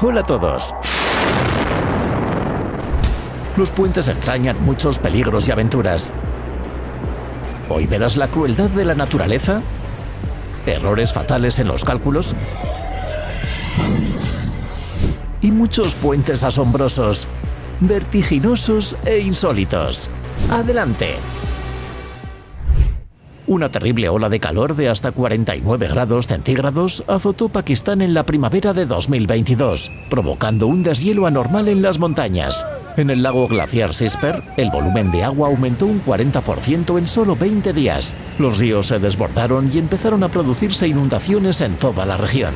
Hola a todos. Los puentes entrañan muchos peligros y aventuras. Hoy verás la crueldad de la naturaleza, errores fatales en los cálculos y muchos puentes asombrosos, vertiginosos e insólitos. ¡Adelante! Una terrible ola de calor de hasta 49 grados centígrados azotó Pakistán en la primavera de 2022, provocando un deshielo anormal en las montañas. En el lago glaciar Sisper, el volumen de agua aumentó un 40% en solo 20 días. Los ríos se desbordaron y empezaron a producirse inundaciones en toda la región.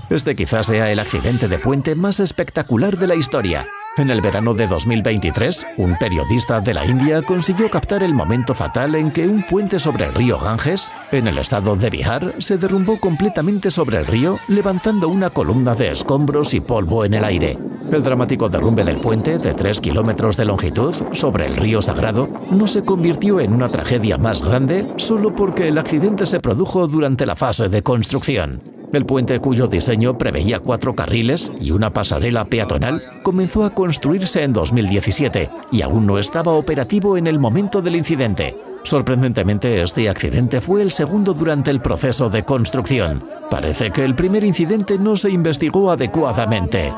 Este quizás sea el accidente de puente más espectacular de la historia. En el verano de 2023, un periodista de la India consiguió captar el momento fatal en que un puente sobre el río Ganges, en el estado de Bihar, se derrumbó completamente sobre el río, levantando una columna de escombros y polvo en el aire. El dramático derrumbe del puente, de 3 kilómetros de longitud, sobre el río Sagrado, no se convirtió en una tragedia más grande solo porque el accidente se produjo durante la fase de construcción. El puente, cuyo diseño preveía 4 carriles y una pasarela peatonal, comenzó a construirse en 2017 y aún no estaba operativo en el momento del incidente. Sorprendentemente, este accidente fue el segundo durante el proceso de construcción. Parece que el primer incidente no se investigó adecuadamente.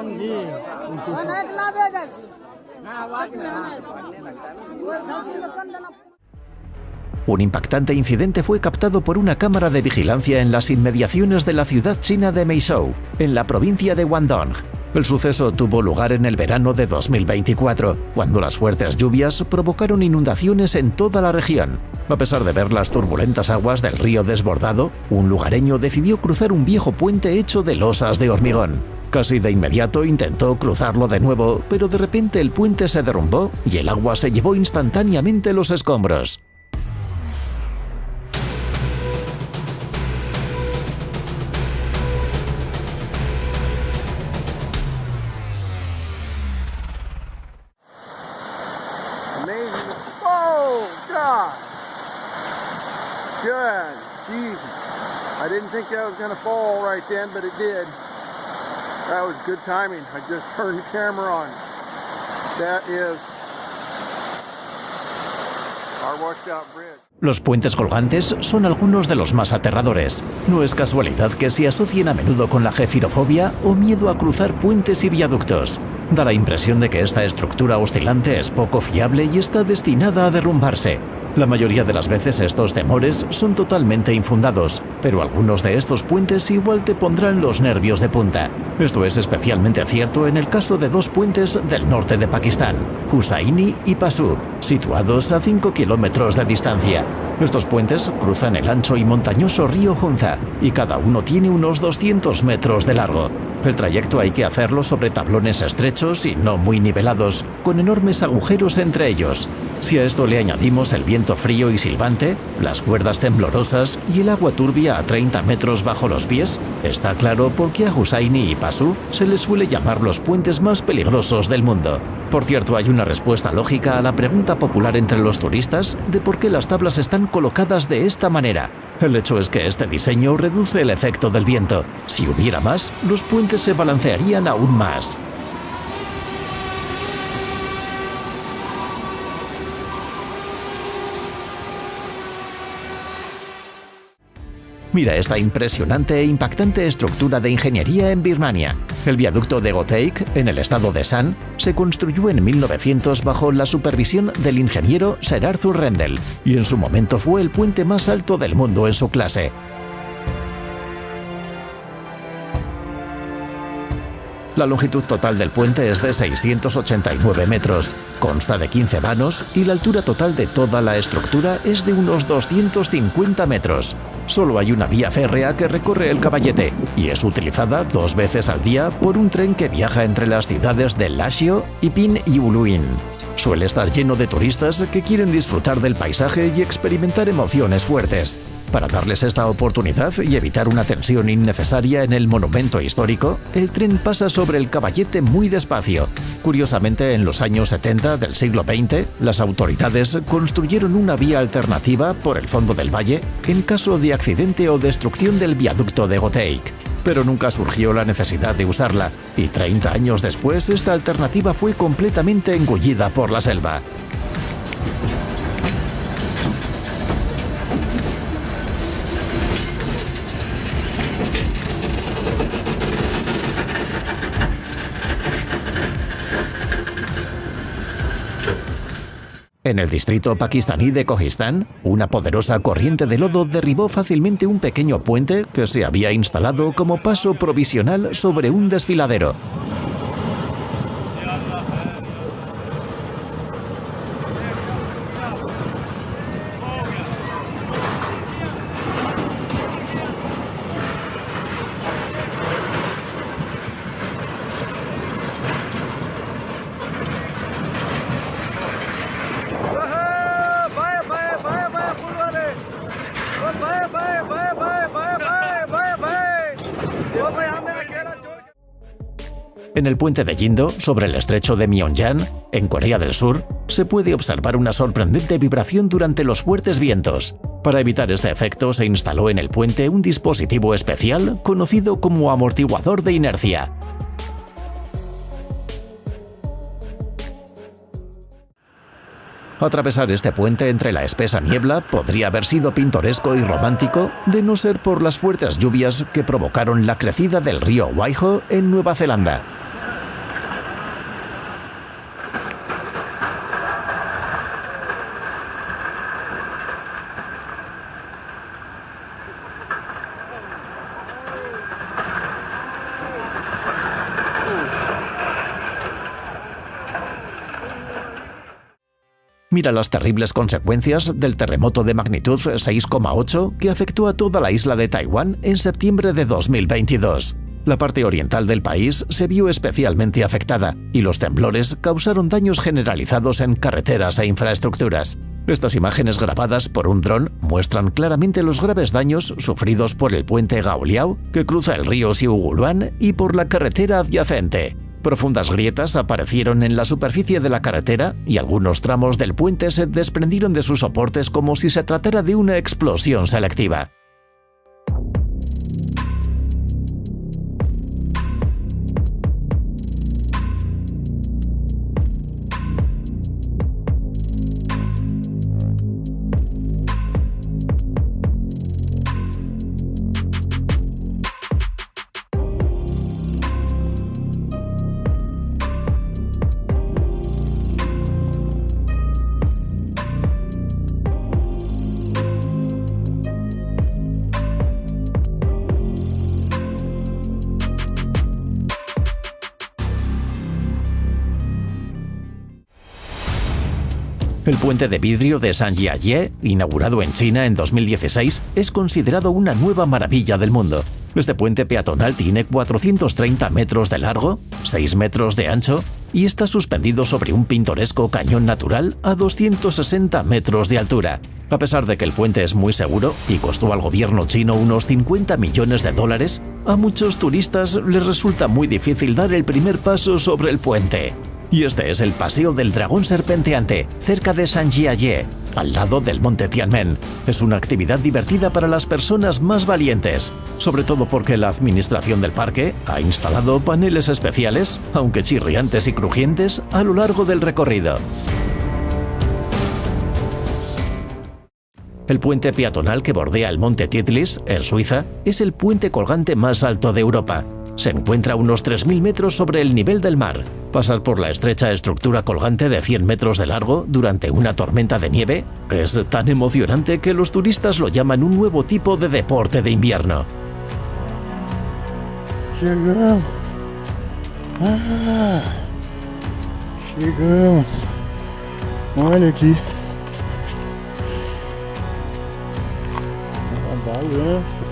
Un impactante incidente fue captado por una cámara de vigilancia en las inmediaciones de la ciudad china de Meizhou, en la provincia de Guangdong. El suceso tuvo lugar en el verano de 2024, cuando las fuertes lluvias provocaron inundaciones en toda la región. A pesar de ver las turbulentas aguas del río desbordado, un lugareño decidió cruzar un viejo puente hecho de losas de hormigón. Casi de inmediato intentó cruzarlo de nuevo, pero de repente el puente se derrumbó y el agua se llevó instantáneamente los escombros. Good. Jesus. I didn't think that was going to fall right then, but it did. That was good timing. I just turned the camera on. That is our washed out bridge. Los puentes colgantes son algunos de los más aterradores. No es casualidad que se asocien a menudo con la gefirofobia o miedo a cruzar puentes y viaductos. Da la impresión de que esta estructura oscilante es poco fiable y está destinada a derrumbarse. La mayoría de las veces estos temores son totalmente infundados, pero algunos de estos puentes igual te pondrán los nervios de punta. Esto es especialmente cierto en el caso de 2 puentes del norte de Pakistán, Hussaini y Pasu, situados a 5 kilómetros de distancia. Estos puentes cruzan el ancho y montañoso río Hunza, y cada uno tiene unos 200 metros de largo. El trayecto hay que hacerlo sobre tablones estrechos y no muy nivelados, con enormes agujeros entre ellos. Si a esto le añadimos el viento frío y silbante, las cuerdas temblorosas y el agua turbia a 30 metros bajo los pies, está claro por qué a Hussaini y Pasu se les suele llamar los puentes más peligrosos del mundo. Por cierto, hay una respuesta lógica a la pregunta popular entre los turistas de por qué las tablas están colocadas de esta manera. El hecho es que este diseño reduce el efecto del viento. Si hubiera más, los puentes se balancearían aún más. Mira esta impresionante e impactante estructura de ingeniería en Birmania. El viaducto de Goteik, en el estado de Shan, se construyó en 1900 bajo la supervisión del ingeniero Sir Arthur Rendell, y en su momento fue el puente más alto del mundo en su clase. La longitud total del puente es de 689 metros, consta de 15 vanos y la altura total de toda la estructura es de unos 250 metros. Solo hay una vía férrea que recorre el Caballete y es utilizada 2 veces al día por un tren que viaja entre las ciudades de Lashio, Ipin y Uluín. Suele estar lleno de turistas que quieren disfrutar del paisaje y experimentar emociones fuertes. Para darles esta oportunidad y evitar una tensión innecesaria en el monumento histórico, el tren pasa sobre el Caballete muy despacio. Curiosamente, en los años 70 del siglo XX, las autoridades construyeron una vía alternativa por el fondo del valle en caso de accidente o destrucción del viaducto de Goteik. Pero nunca surgió la necesidad de usarla, y 30 años después esta alternativa fue completamente engullida por la selva. En el distrito pakistaní de Kohistán, una poderosa corriente de lodo derribó fácilmente un pequeño puente que se había instalado como paso provisional sobre un desfiladero. En el puente de Jindo, sobre el estrecho de Myeongjan, en Corea del Sur, se puede observar una sorprendente vibración durante los fuertes vientos. Para evitar este efecto se instaló en el puente un dispositivo especial conocido como amortiguador de inercia. Atravesar este puente entre la espesa niebla podría haber sido pintoresco y romántico de no ser por las fuertes lluvias que provocaron la crecida del río Waiho en Nueva Zelanda. Mira las terribles consecuencias del terremoto de magnitud 6,8 que afectó a toda la isla de Taiwán en septiembre de 2022. La parte oriental del país se vio especialmente afectada y los temblores causaron daños generalizados en carreteras e infraestructuras. Estas imágenes grabadas por un dron muestran claramente los graves daños sufridos por el puente Gaoliao, que cruza el río Siuguluan, y por la carretera adyacente. Profundas grietas aparecieron en la superficie de la carretera y algunos tramos del puente se desprendieron de sus soportes como si se tratara de una explosión selectiva. El puente de vidrio de Zhangjiajie, inaugurado en China en 2016, es considerado una nueva maravilla del mundo. Este puente peatonal tiene 430 metros de largo, 6 metros de ancho y está suspendido sobre un pintoresco cañón natural a 260 metros de altura. A pesar de que el puente es muy seguro y costó al gobierno chino unos 50 millones de dólares, a muchos turistas les resulta muy difícil dar el primer paso sobre el puente. Y este es el Paseo del Dragón Serpenteante, cerca de Zhangjiajie, al lado del monte Tianmen. Es una actividad divertida para las personas más valientes, sobre todo porque la administración del parque ha instalado paneles especiales, aunque chirriantes y crujientes, a lo largo del recorrido. El puente peatonal que bordea el monte Titlis, en Suiza, es el puente colgante más alto de Europa. Se encuentra a unos 3.000 metros sobre el nivel del mar. Pasar por la estrecha estructura colgante de 100 metros de largo durante una tormenta de nieve es tan emocionante que los turistas lo llaman un nuevo tipo de deporte de invierno. Chegamos. Chegamos. Olha aqui. Dá Eso.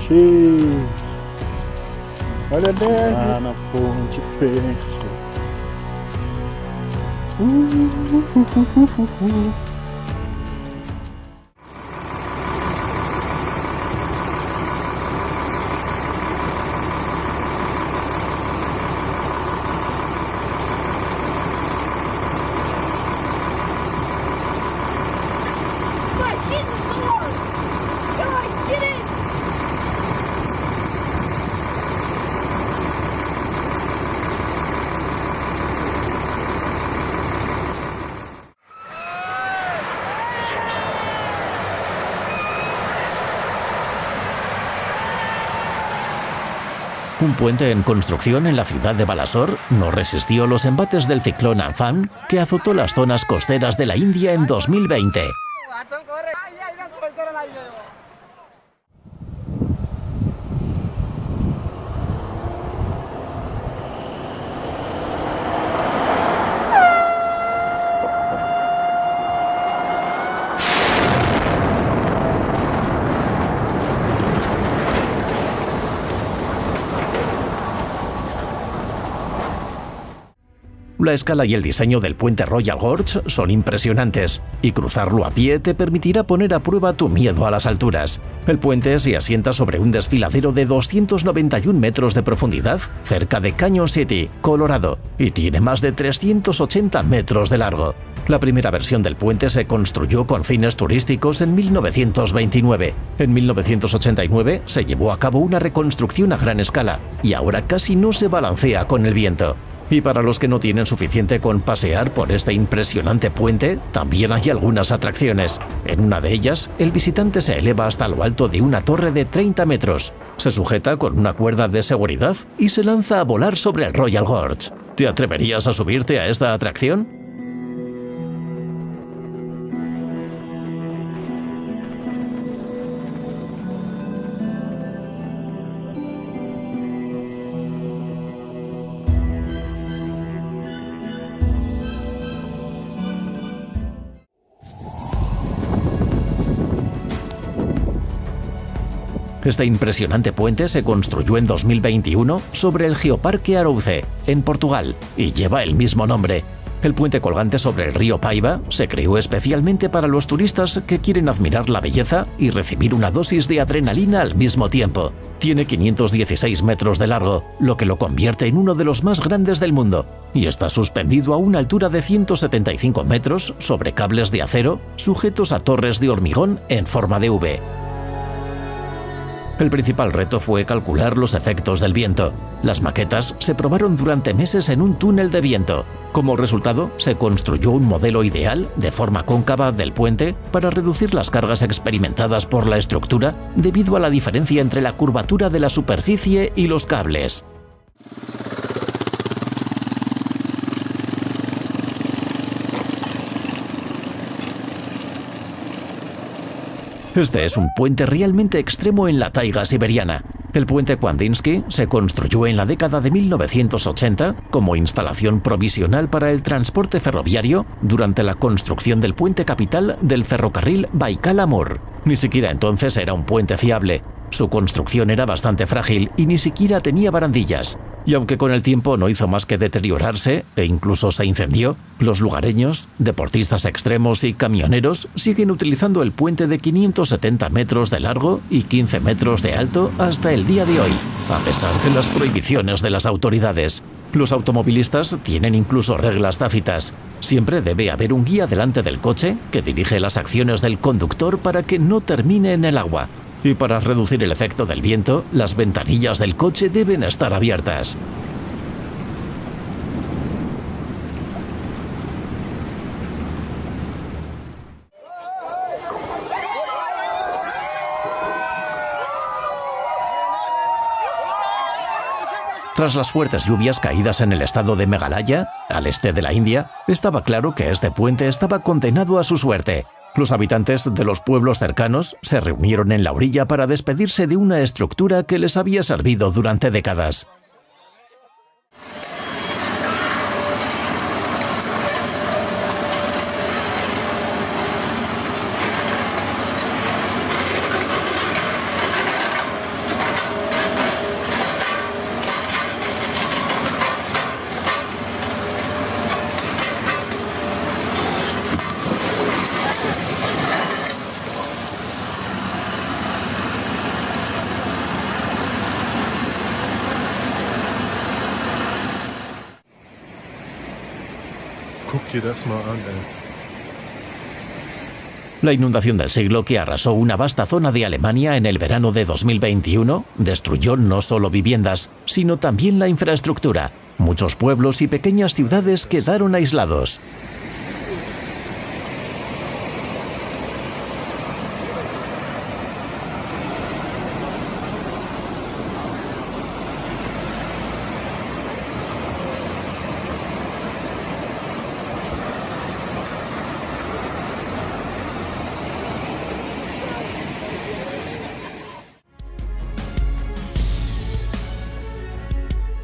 Sí. Olha bem. Ah, na ponte, pensa. Un puente en construcción en la ciudad de Balasore no resistió los embates del ciclón Amphan que azotó las zonas costeras de la India en 2020. La escala y el diseño del puente Royal Gorge son impresionantes, y cruzarlo a pie te permitirá poner a prueba tu miedo a las alturas. El puente se asienta sobre un desfiladero de 291 metros de profundidad cerca de Canyon City, Colorado, y tiene más de 380 metros de largo. La primera versión del puente se construyó con fines turísticos en 1929. En 1989 se llevó a cabo una reconstrucción a gran escala, y ahora casi no se balancea con el viento. Y para los que no tienen suficiente con pasear por este impresionante puente, también hay algunas atracciones. En una de ellas, el visitante se eleva hasta lo alto de una torre de 30 metros, se sujeta con una cuerda de seguridad y se lanza a volar sobre el Royal Gorge. ¿Te atreverías a subirte a esta atracción? Este impresionante puente se construyó en 2021 sobre el Geoparque Arouce, en Portugal, y lleva el mismo nombre. El puente colgante sobre el río Paiva se creó especialmente para los turistas que quieren admirar la belleza y recibir una dosis de adrenalina al mismo tiempo. Tiene 516 metros de largo, lo que lo convierte en uno de los más grandes del mundo, y está suspendido a una altura de 175 metros sobre cables de acero sujetos a torres de hormigón en forma de V. El principal reto fue calcular los efectos del viento. Las maquetas se probaron durante meses en un túnel de viento. Como resultado, se construyó un modelo ideal de forma cóncava del puente para reducir las cargas experimentadas por la estructura debido a la diferencia entre la curvatura de la superficie y los cables. Este es un puente realmente extremo en la taiga siberiana. El puente Kandinsky se construyó en la década de 1980 como instalación provisional para el transporte ferroviario durante la construcción del puente capital del ferrocarril Baikal-Amur. Ni siquiera entonces era un puente fiable. Su construcción era bastante frágil y ni siquiera tenía barandillas. Y aunque con el tiempo no hizo más que deteriorarse e incluso se incendió, los lugareños, deportistas extremos y camioneros siguen utilizando el puente de 570 metros de largo y 15 metros de alto hasta el día de hoy, a pesar de las prohibiciones de las autoridades. Los automovilistas tienen incluso reglas tácitas. Siempre debe haber un guía delante del coche que dirige las acciones del conductor para que no termine en el agua. Y para reducir el efecto del viento, las ventanillas del coche deben estar abiertas. Tras las fuertes lluvias caídas en el estado de Meghalaya, al este de la India, estaba claro que este puente estaba condenado a su suerte. Los habitantes de los pueblos cercanos se reunieron en la orilla para despedirse de una estructura que les había servido durante décadas. dir das mal an, ey. La inundación del siglo que arrasó una vasta zona de Alemania en el verano de 2021 destruyó no solo viviendas, sino también la infraestructura. Muchos pueblos y pequeñas ciudades quedaron aislados.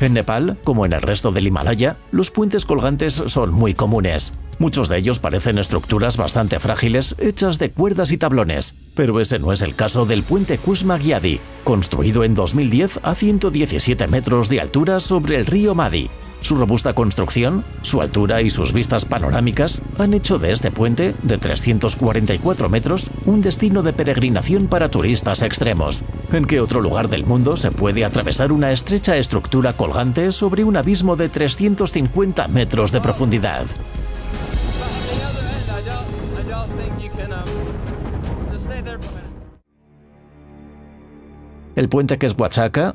En Nepal, como en el resto del Himalaya, los puentes colgantes son muy comunes. Muchos de ellos parecen estructuras bastante frágiles, hechas de cuerdas y tablones. Pero ese no es el caso del puente Kusma Gyadi, construido en 2010 a 117 metros de altura sobre el río Madi. Su robusta construcción, su altura y sus vistas panorámicas han hecho de este puente, de 344 metros, un destino de peregrinación para turistas extremos. ¿En qué otro lugar del mundo se puede atravesar una estrecha estructura colgante sobre un abismo de 350 metros de profundidad? El puente Quechua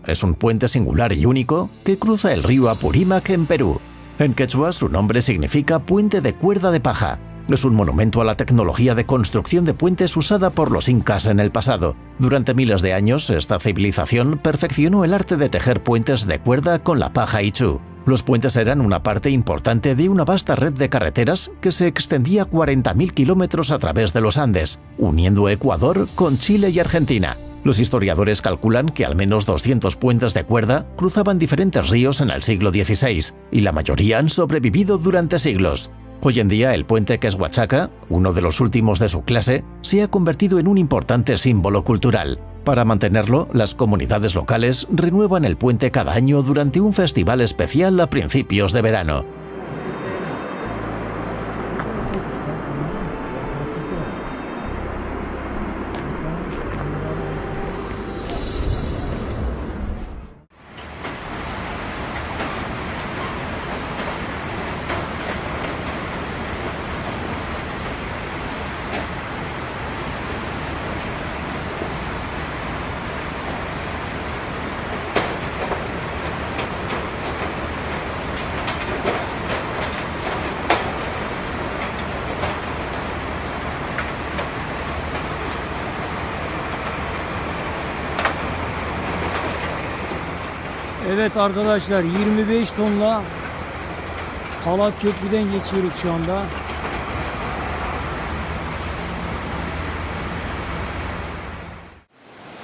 es un puente singular y único que cruza el río Apurímac en Perú. En quechua su nombre significa puente de cuerda de paja. Es un monumento a la tecnología de construcción de puentes usada por los incas en el pasado. Durante miles de años, esta civilización perfeccionó el arte de tejer puentes de cuerda con la paja ichu. Los puentes eran una parte importante de una vasta red de carreteras que se extendía 40.000 kilómetros a través de los Andes, uniendo Ecuador con Chile y Argentina. Los historiadores calculan que al menos 200 puentes de cuerda cruzaban diferentes ríos en el siglo XVI, y la mayoría han sobrevivido durante siglos. Hoy en día el puente Quechua, uno de los últimos de su clase, se ha convertido en un importante símbolo cultural. Para mantenerlo, las comunidades locales renuevan el puente cada año durante un festival especial a principios de verano. Evet arkadaşlar, 25 tonla Halat Köprü'den geçiyoruz şu anda.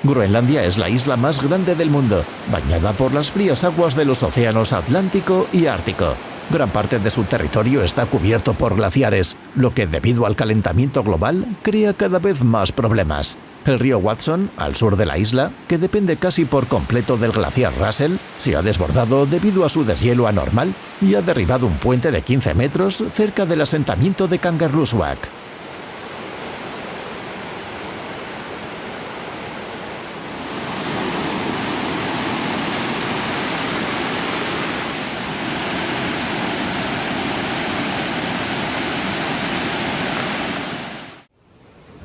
Groenlandia es la isla más grande del mundo, bañada por las frías aguas de los océanos Atlántico y Ártico. Gran parte de su territorio está cubierto por glaciares, lo que debido al calentamiento global crea cada vez más problemas. El río Watson, al sur de la isla, que depende casi por completo del glaciar Russell, se ha desbordado debido a su deshielo anormal y ha derribado un puente de 15 metros cerca del asentamiento de Kangerlussuaq.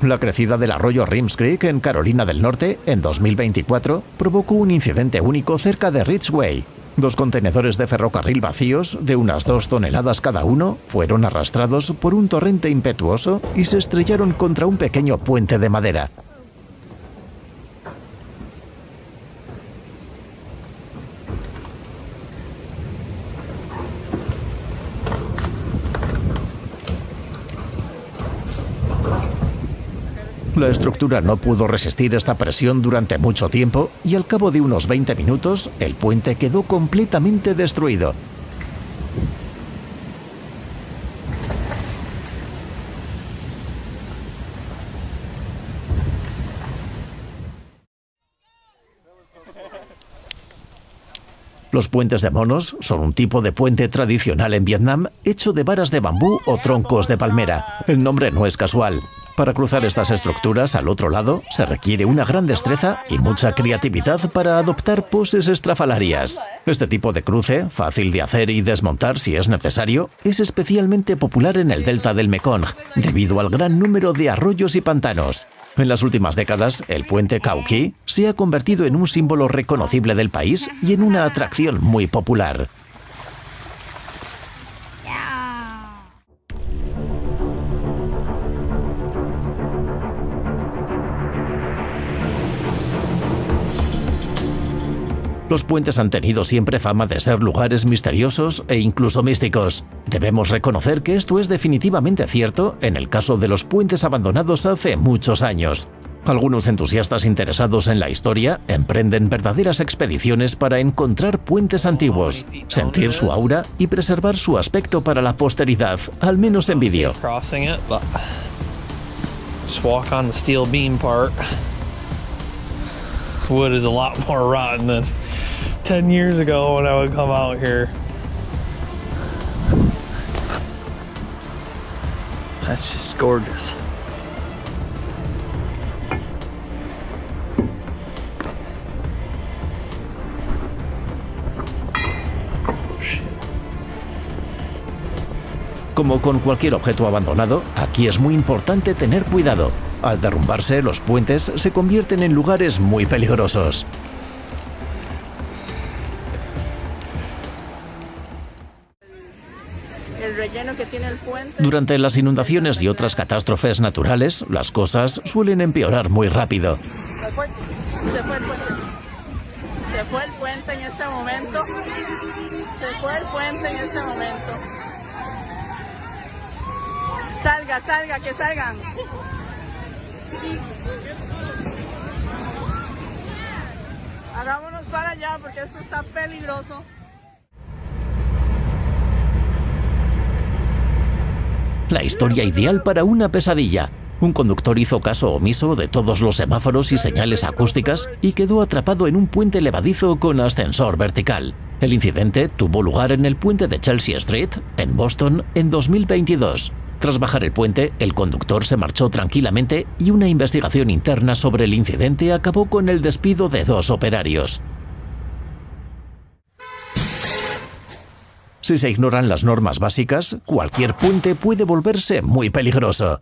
La crecida del arroyo Reems Creek en Carolina del Norte, en 2024, provocó un incidente único cerca de Ridgway. Dos contenedores de ferrocarril vacíos, de unas 2 toneladas cada uno, fueron arrastrados por un torrente impetuoso y se estrellaron contra un pequeño puente de madera. La estructura no pudo resistir esta presión durante mucho tiempo y al cabo de unos 20 minutos el puente quedó completamente destruido. Los puentes de monos son un tipo de puente tradicional en Vietnam hecho de varas de bambú o troncos de palmera. El nombre no es casual. Para cruzar estas estructuras al otro lado se requiere una gran destreza y mucha creatividad para adoptar poses estrafalarias. Este tipo de cruce, fácil de hacer y desmontar si es necesario, es especialmente popular en el delta del Mekong, debido al gran número de arroyos y pantanos. En las últimas décadas, el puente Khao Ki se ha convertido en un símbolo reconocible del país y en una atracción muy popular. Los puentes han tenido siempre fama de ser lugares misteriosos e incluso místicos. Debemos reconocer que esto es definitivamente cierto en el caso de los puentes abandonados hace muchos años. Algunos entusiastas interesados en la historia emprenden verdaderas expediciones para encontrar puentes antiguos, sentir su aura y preservar su aspecto para la posteridad, al menos en vídeo. Wood is a lot more rotten than 10 years ago when I would come out here. That's just gorgeous. Como con cualquier objeto abandonado, aquí es muy importante tener cuidado. Al derrumbarse, los puentes se convierten en lugares muy peligrosos. El relleno que tiene el puente. Durante las inundaciones y otras catástrofes naturales, las cosas suelen empeorar muy rápido. Se fue el puente. Se fue el puente en este momento. Se fue el puente en este momento. Salga, salga, que salgan. Hagámonos para allá porque esto está peligroso. La historia ideal para una pesadilla. Un conductor hizo caso omiso de todos los semáforos y señales acústicas y quedó atrapado en un puente levadizo con ascensor vertical. El incidente tuvo lugar en el puente de Chelsea Street, en Boston, en 2022. Tras bajar el puente, el conductor se marchó tranquilamente y una investigación interna sobre el incidente acabó con el despido de 2 operarios. Si se ignoran las normas básicas, cualquier puente puede volverse muy peligroso.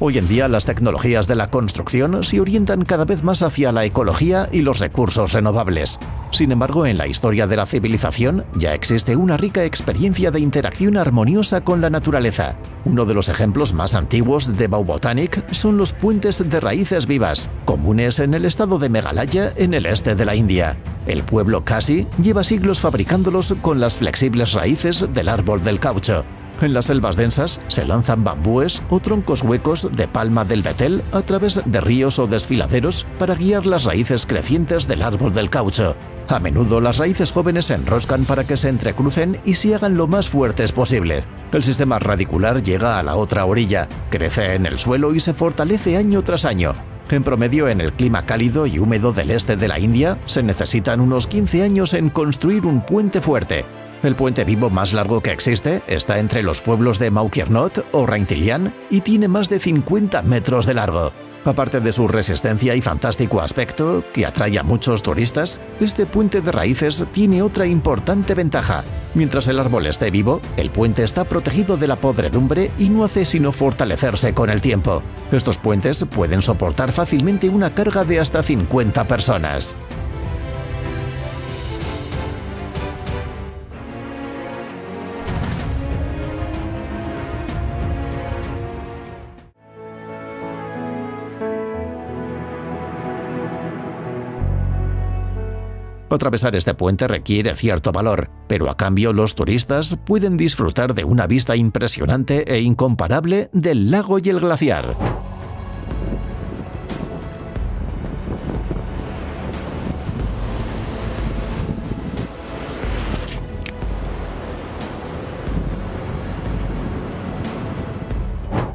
Hoy en día las tecnologías de la construcción se orientan cada vez más hacia la ecología y los recursos renovables. Sin embargo, en la historia de la civilización ya existe una rica experiencia de interacción armoniosa con la naturaleza. Uno de los ejemplos más antiguos de Baubotanic son los puentes de raíces vivas, comunes en el estado de Meghalaya, en el este de la India. El pueblo Khasi lleva siglos fabricándolos con las flexibles raíces del árbol del caucho. En las selvas densas se lanzan bambúes o troncos huecos de palma del betel a través de ríos o desfiladeros para guiar las raíces crecientes del árbol del caucho. A menudo las raíces jóvenes se enroscan para que se entrecrucen y se hagan lo más fuertes posible. El sistema radicular llega a la otra orilla, crece en el suelo y se fortalece año tras año. En promedio, en el clima cálido y húmedo del este de la India, se necesitan unos 15 años en construir un puente fuerte. El puente vivo más largo que existe está entre los pueblos de Maukiernot o Raintilian y tiene más de 50 metros de largo. Aparte de su resistencia y fantástico aspecto, que atrae a muchos turistas, este puente de raíces tiene otra importante ventaja. Mientras el árbol esté vivo, el puente está protegido de la podredumbre y no hace sino fortalecerse con el tiempo. Estos puentes pueden soportar fácilmente una carga de hasta 50 personas. Atravesar este puente requiere cierto valor, pero a cambio los turistas pueden disfrutar de una vista impresionante e incomparable del lago y el glaciar.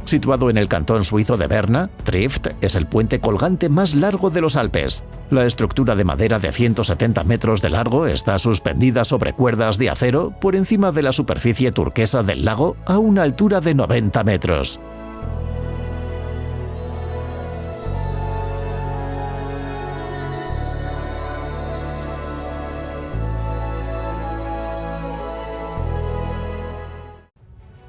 Situado en el cantón suizo de Berna, Trift es el puente colgante más largo de los Alpes. La estructura de madera de 170 metros de largo está suspendida sobre cuerdas de acero por encima de la superficie turquesa del lago a una altura de 90 metros.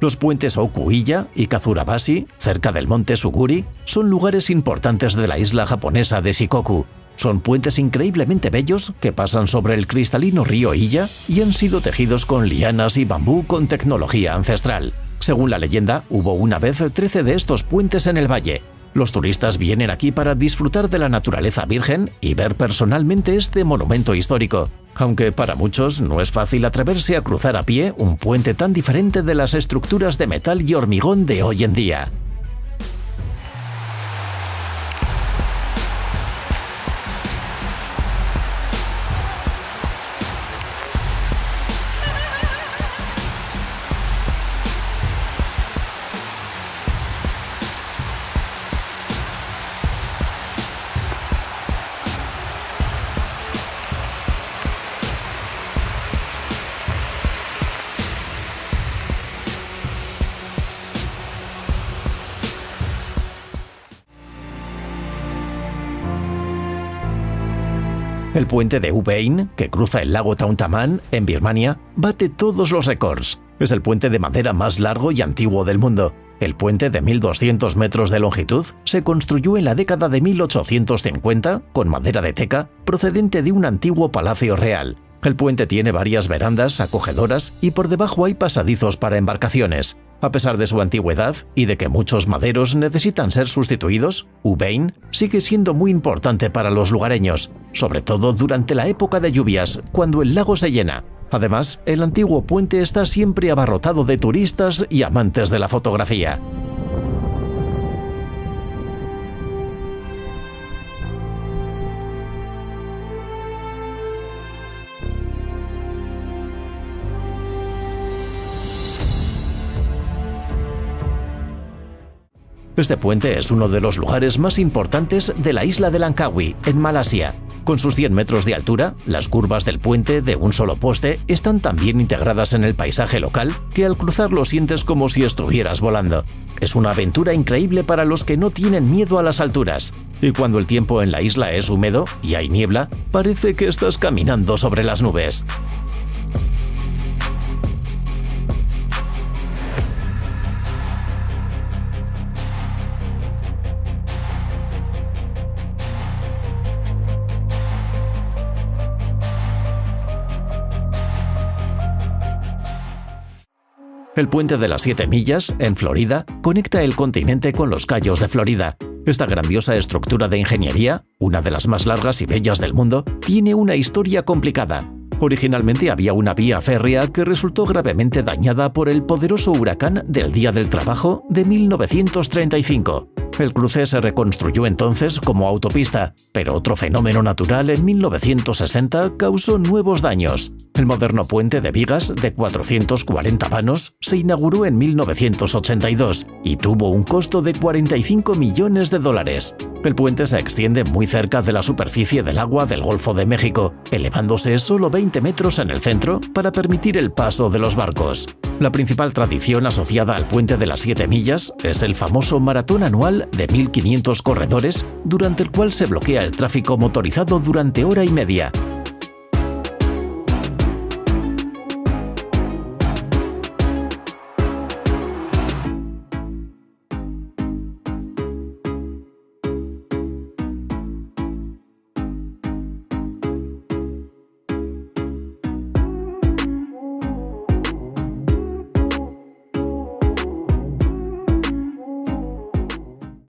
Los puentes Okuiya y Kazurabashi, cerca del monte Suguri, son lugares importantes de la isla japonesa de Shikoku. Son puentes increíblemente bellos que pasan sobre el cristalino río Iya y han sido tejidos con lianas y bambú con tecnología ancestral. Según la leyenda, hubo una vez 13 de estos puentes en el valle. Los turistas vienen aquí para disfrutar de la naturaleza virgen y ver personalmente este monumento histórico, aunque para muchos no es fácil atreverse a cruzar a pie un puente tan diferente de las estructuras de metal y hormigón de hoy en día. El puente de Ubein, que cruza el lago Tauntaman, en Birmania, bate todos los récords. Es el puente de madera más largo y antiguo del mundo. El puente de 1.200 metros de longitud se construyó en la década de 1850 con madera de teca procedente de un antiguo palacio real. El puente tiene varias verandas acogedoras y por debajo hay pasadizos para embarcaciones. A pesar de su antigüedad y de que muchos maderos necesitan ser sustituidos, Ubein sigue siendo muy importante para los lugareños, sobre todo durante la época de lluvias, cuando el lago se llena. Además, el antiguo puente está siempre abarrotado de turistas y amantes de la fotografía. Este puente es uno de los lugares más importantes de la isla de Langkawi, en Malasia. Con sus 100 metros de altura, las curvas del puente de un solo poste están tan bien integradas en el paisaje local que al cruzarlo sientes como si estuvieras volando. Es una aventura increíble para los que no tienen miedo a las alturas. Y cuando el tiempo en la isla es húmedo y hay niebla, parece que estás caminando sobre las nubes. El puente de las 7 millas, en Florida, conecta el continente con los Cayos de Florida. Esta grandiosa estructura de ingeniería, una de las más largas y bellas del mundo, tiene una historia complicada. Originalmente había una vía férrea que resultó gravemente dañada por el poderoso huracán del Día del Trabajo de 1935. El cruce se reconstruyó entonces como autopista, pero otro fenómeno natural en 1960 causó nuevos daños. El moderno puente de vigas de 440 vanos se inauguró en 1982 y tuvo un costo de $45 millones. El puente se extiende muy cerca de la superficie del agua del Golfo de México, elevándose solo 20 metros en el centro para permitir el paso de los barcos. La principal tradición asociada al puente de las 7 millas es el famoso maratón anual de 1.500 corredores, durante el cual se bloquea el tráfico motorizado durante hora y media.